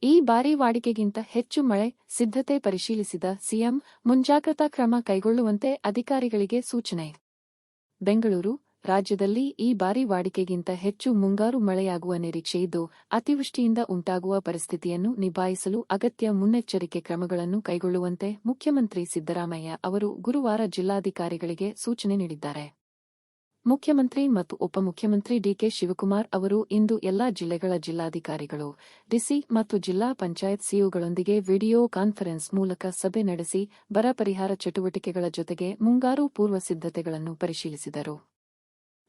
ಈ ಬಾರಿ ವಾಡಿಕೆಗಿಂತ ಹೆಚ್ಚು ಮಳೆ ಸಿದ್ಧತೆ ಪರಿಶೀಲಿಸಿದ ಸಿಎಂ ಮುಂಜಾಗ್ರತಾ ಕ್ರಮ ಕೈಗೊಳ್ಳುವಂತೆ ಅಧಿಕಾರಿಗಳಿಗೆ ಸೂಚನೆ. ಬೆಂಗಳೂರು: ರಾಜ್ಯದಲ್ಲಿ ಈ ಬಾರಿ ವಾಡಿಕೆಗಿಂತ ಹೆಚ್ಚು ಮುಂಗಾರು ಮಳೆಯಾಗುವ ನಿರೀಕ್ಷೆಯಿದ್ದು, ಅತಿವೃಷ್ಟಿಯಿಂದ ಉಂಟಾಗುವ ಪರಿಸ್ಥಿತಿಯನ್ನು ನಿಭಾಯಿಸಲು ಅಗತ್ಯ ಮುನ್ನೆಚ್ಚರಿಕೆ ಕ್ರಮಗಳನ್ನು ಕೈಗೊಳ್ಳುವಂತೆ ಮುಖ್ಯಮಂತ್ರಿ ಸಿದ್ದರಾಮಯ್ಯ ಅವರು ಗುರುವಾರ ಜಿಲ್ಲಾಧಿಕಾರಿಗಳಿಗೆ ಸೂಚನೆ ನೀಡಿದ್ದಾರೆ. ಮುಖ್ಯಮಂತ್ರಿ ಮತ್ತು ಉಪಮುಖ್ಯಮಂತ್ರಿ ಡಿಕೆ ಶಿವಕುಮಾರ್ ಅವರು ಇಂದು ಎಲ್ಲಾ ಜಿಲ್ಲೆಗಳ ಜಿಲ್ಲಾಧಿಕಾರಿಗಳು, ಡಿಸಿ ಮತ್ತು ಜಿಲ್ಲಾ ಪಂಚಾಯತ್ ಸಿಇಒಗಳೊಂದಿಗೆ ವಿಡಿಯೋ ಕಾನ್ಫರೆನ್ಸ್ ಮೂಲಕ ಸಭೆ ನಡೆಸಿ ಬರ ಪರಿಹಾರ ಚಟುವಟಿಕೆಗಳ ಜೊತೆಗೆ ಮುಂಗಾರು ಪೂರ್ವ ಸಿದ್ಧತೆಗಳನ್ನು ಪರಿಶೀಲಿಸಿದರು.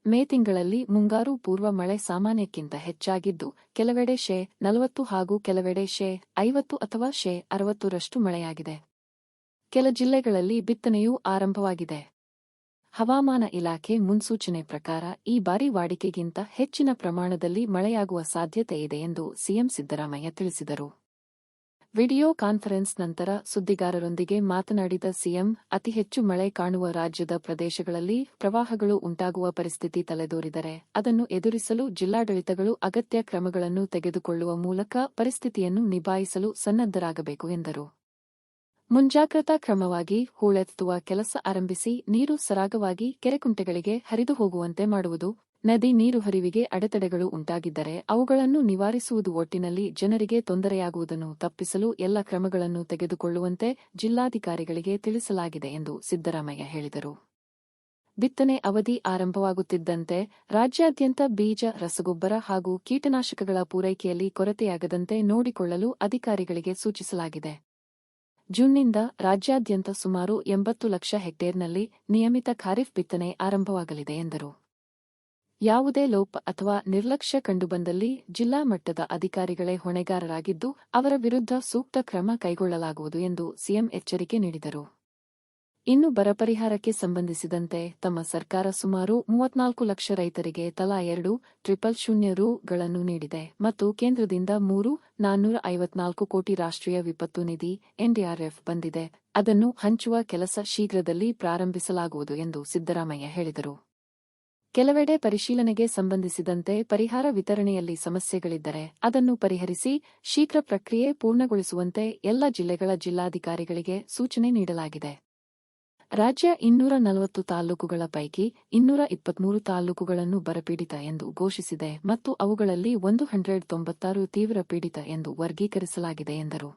ಮೇ ತಿಂಗಳಲ್ಲಿ ಮುಂಗಾರು ಪೂರ್ವ ಮಳೆ ಸಾಮಾನ್ಯಕ್ಕಿಂತ ಹೆಚ್ಚಾಗಿದ್ದು, ಕೆಲವೆಡೆ ಶೇ.40 ಹಾಗೂ ಕೆಲವೆಡೆ ಶೇ.50 ಅಥವಾ ಶೇ.60ರಷ್ಟು ಮಳೆಯಾಗಿದೆ. ಕೆಲ ಜಿಲ್ಲೆಗಳಲ್ಲಿ ಬಿತ್ತನೆಯೂ ಆರಂಭವಾಗಿದೆ. ಹವಾಮಾನ ಇಲಾಖೆ ಮುನ್ಸೂಚನೆ ಪ್ರಕಾರ ಈ ಬಾರಿ ವಾಡಿಕೆಗಿಂತ ಹೆಚ್ಚಿನ ಪ್ರಮಾಣದಲ್ಲಿ ಮಳೆಯಾಗುವ ಸಾಧ್ಯತೆ ಇದೆ ಎಂದು ಸಿಎಂ ಸಿದ್ದರಾಮಯ್ಯ ತಿಳಿಸಿದರು. ವಿಡಿಯೋ ಕಾನ್ಫರೆನ್ಸ್ ನಂತರ ಸುದ್ದಿಗಾರರೊಂದಿಗೆ ಮಾತನಾಡಿದ ಸಿಎಂ, ಅತಿ ಹೆಚ್ಚು ಮಳೆ ಕಾಣುವ ರಾಜ್ಯದ ಪ್ರದೇಶಗಳಲ್ಲಿ ಪ್ರವಾಹಗಳು ಉಂಟಾಗುವ ಪರಿಸ್ಥಿತಿ ತಲೆದೋರಿದರೆ ಅದನ್ನು ಎದುರಿಸಲು ಜಿಲ್ಲಾಡಳಿತಗಳು ಅಗತ್ಯ ಕ್ರಮಗಳನ್ನು ತೆಗೆದುಕೊಳ್ಳುವ ಮೂಲಕ ಪರಿಸ್ಥಿತಿಯನ್ನು ನಿಭಾಯಿಸಲು ಸನ್ನದ್ಧರಾಗಬೇಕು ಎಂದರು. ಮುಂಜಾಗ್ರತಾ ಕ್ರಮವಾಗಿ ಹೂಳೆತ್ತುವ ಕೆಲಸ ಆರಂಭಿಸಿ ನೀರು ಸರಾಗವಾಗಿ ಕೆರೆಕುಂಟೆಗಳಿಗೆ ಹರಿದು ಹೋಗುವಂತೆ ಮಾಡುವುದು, ನದಿ ನೀರು ಹರಿವಿಗೆ ಅಡೆತಡೆಗಳು ಉಂಟಾಗಿದ್ದರೆ ಅವುಗಳನ್ನು ನಿವಾರಿಸುವುದು, ಒಟ್ಟಿನಲ್ಲಿ ಜನರಿಗೆ ತೊಂದರೆಯಾಗುವುದನ್ನು ತಪ್ಪಿಸಲು ಎಲ್ಲ ಕ್ರಮಗಳನ್ನು ತೆಗೆದುಕೊಳ್ಳುವಂತೆ ಜಿಲ್ಲಾಧಿಕಾರಿಗಳಿಗೆ ತಿಳಿಸಲಾಗಿದೆ ಎಂದು ಸಿದ್ದರಾಮಯ್ಯ ಹೇಳಿದರು. ಬಿತ್ತನೆ ಅವಧಿ ಆರಂಭವಾಗುತ್ತಿದ್ದಂತೆ ರಾಜ್ಯಾದ್ಯಂತ ಬೀಜ, ರಸಗೊಬ್ಬರ ಹಾಗೂ ಕೀಟನಾಶಕಗಳ ಪೂರೈಕೆಯಲ್ಲಿ ಕೊರತೆಯಾಗದಂತೆ ನೋಡಿಕೊಳ್ಳಲು ಅಧಿಕಾರಿಗಳಿಗೆ ಸೂಚಿಸಲಾಗಿದೆ. ಜೂನ್ನಿಂದ ರಾಜ್ಯಾದ್ಯಂತ ಸುಮಾರು 80 ಲಕ್ಷ ಹೆಕ್ಟೇರ್ನಲ್ಲಿ ನಿಯಮಿತ ಖಾರಿಫ್ ಬಿತ್ತನೆ ಆರಂಭವಾಗಲಿದೆ ಎಂದರು. ಯಾವುದೇ ಲೋಪ ಅಥವಾ ನಿರ್ಲಕ್ಷ್ಯ ಕಂಡುಬಂದಲ್ಲಿ ಜಿಲ್ಲಾ ಮಟ್ಟದ ಅಧಿಕಾರಿಗಳೇ ಹೊಣೆಗಾರರಾಗಿದ್ದು, ಅವರ ವಿರುದ್ಧ ಸೂಕ್ತ ಕ್ರಮ ಕೈಗೊಳ್ಳಲಾಗುವುದು ಎಂದು ಸಿಎಂ ಎಚ್ಚರಿಕೆ ನೀಡಿದರು. ಇನ್ನು ಬರ ಪರಿಹಾರಕ್ಕೆ ಸಂಬಂಧಿಸಿದಂತೆ ತಮ್ಮ ಸರ್ಕಾರ ಸುಮಾರು 34 ಲಕ್ಷ ರೈತರಿಗೆ ತಲಾ 2,000 ರೂ.ಗಳನ್ನು ನೀಡಿದೆ ಮತ್ತು ಕೇಂದ್ರದಿಂದ 3,454 ಕೋಟಿ ರಾಷ್ಟ್ರೀಯ ವಿಪತ್ತು ನಿಧಿ ಎನ್ಡಿಆರ್ಎಫ್ ಬಂದಿದೆ. ಅದನ್ನು ಹಂಚುವ ಕೆಲಸ ಶೀಘ್ರದಲ್ಲಿ ಪ್ರಾರಂಭಿಸಲಾಗುವುದು ಎಂದು ಸಿದ್ದರಾಮಯ್ಯ ಹೇಳಿದರು. ಕೆಲವೆಡೆ ಪರಿಶೀಲನೆಗೆ ಸಂಬಂಧಿಸಿದಂತೆ ಪರಿಹಾರ ವಿತರಣೆಯಲ್ಲಿ ಸಮಸ್ಯೆಗಳಿದ್ದರೆ ಅದನ್ನು ಪರಿಹರಿಸಿ ಶೀಘ್ರ ಪ್ರಕ್ರಿಯೆ ಪೂರ್ಣಗೊಳಿಸುವಂತೆ ಎಲ್ಲ ಜಿಲ್ಲೆಗಳ ಜಿಲ್ಲಾಧಿಕಾರಿಗಳಿಗೆ ಸೂಚನೆ ನೀಡಲಾಗಿದೆ. ರಾಜ್ಯ 240 ತಾಲೂಕುಗಳ ಪೈಕಿ 223 ತಾಲೂಕುಗಳನ್ನು ಬರಪೀಡಿತ ಎಂದು ಘೋಷಿಸಿದೆ ಮತ್ತು ಅವುಗಳಲ್ಲಿ 196 ತೀವ್ರ ಪೀಡಿತ ಎಂದು ವರ್ಗೀಕರಿಸಲಾಗಿದೆ ಎಂದರು.